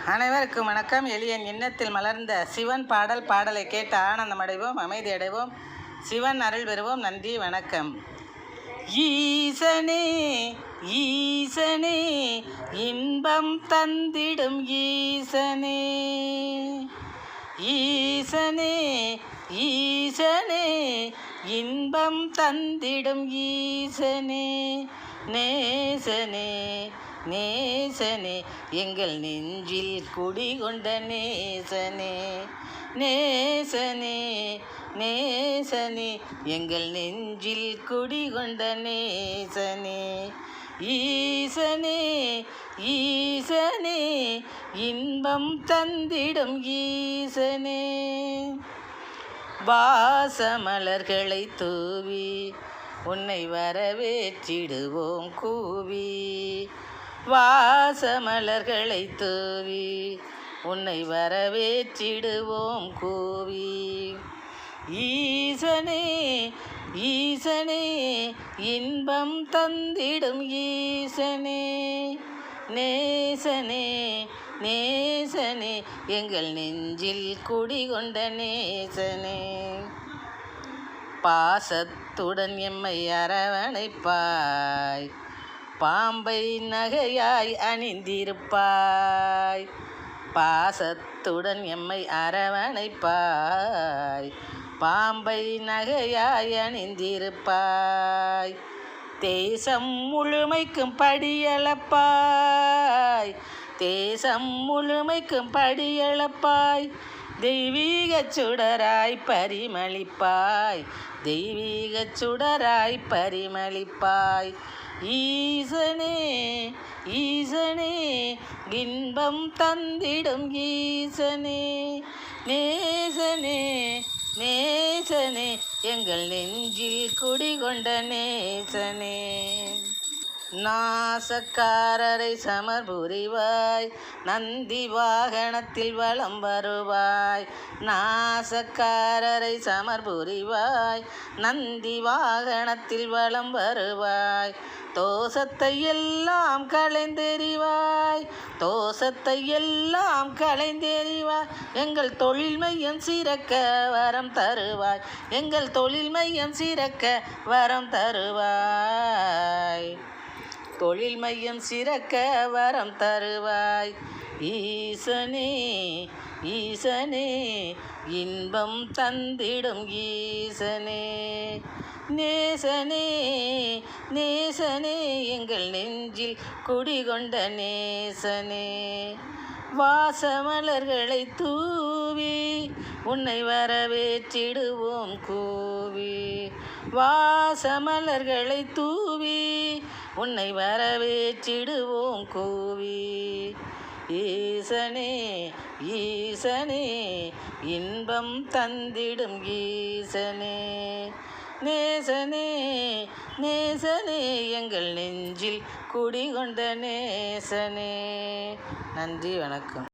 அனைவருக்கும் வணக்கம். எளியன் எண்ணத்தில் மலர்ந்த சிவன் பாடலை கேட்டு ஆனந்தம் அடைவோம், அமைதி அடைவோம், சிவன் அருள் பெறுவோம். நன்றி, வணக்கம். ஈசனே ஈசனே இன்பம் தந்திடும் ஈசனே, ஈசனே ஈசனே இன்பம் தந்திடும் ஈசனே, நேசனே நேசனே எங்கள் நெஞ்சில் குடிகொண்ட நேசனே, நேசனே நேசனே எங்கள் நெஞ்சில் குடிகொண்ட நேசனே, ஈசனே ஈசனே இன்பம் தந்திடும் ஈசனே. வாசமலர்களை தூவி உன்னை வரவேற்றிடுவோம் கூவி, வாசமலர்களை தூவி உன்னை வரவேற்றிடுவோம் கூவி, ஈசனே ஈசனே இன்பம் தந்திடும் ஈசனே, நேசனே நேசனே எங்கள் நெஞ்சில் குடிகொண்ட நேசனே. பாசத்துடன் எம்மை அரவணைப்பாய், பாம்பை நகையாய் அணிந்திருப்பாய், பாசத்துடன் எம்மை அரவணைப்பாய், பாம்பை நகையாய் அணிந்திருப்பாய், தேசம் முழுமைக்கும் படியளப்பாய், தேசம் முழுமைக்கும் படியளப்பாய், தெய்வீக சுடராய் பரிமளிப்பாய், தெய்வீக சுடராய் பரிமளிப்பாய், ஈசனே ஈசனே இன்பம் தந்திடும் ஈசனே, நேசனே நேசனே எங்கள் நெஞ்சில் குடிகொண்ட நேசனே. நாசக்காரரை சமர்புரிவாய், நந்தி வாகனத்தில் வலம் வருவாய், நாசக்காரரை சமர்புரிவாய், நந்தி வாகனத்தில் வலம் வருவாய், தோசத்தை எல்லாம் களைந்தெறிவாய், தோசத்தை எல்லாம் களைந்தெறிவாய், எங்கள் தொழில் மையம் சிறக்க வரம் தருவாய், எங்கள் தொழில் மையம் சிறக்க வரம் தருவாய், தொழில் மையம் சிறக்க வரம் தருவாய், ஈசனே ஈசனே இன்பம் தந்திடும் ஈசனே, நேசனே நேசனே எங்கள் நெஞ்சில் குடிகொண்ட நேசனே. வாசமலர்களை தூவி உன்னை வரவேற்றிடுவோம் கூவி, வாசமலர்களை தூவி உன்னை வரவேற்றிடுவோம் கூவி, ஈசனே ஈசனே இன்பம் தந்திடும் ஈசனே, நேசனே நேசனே எங்கள் நெஞ்சில் குடிகொண்ட நேசனே. நன்றி, வணக்கம்.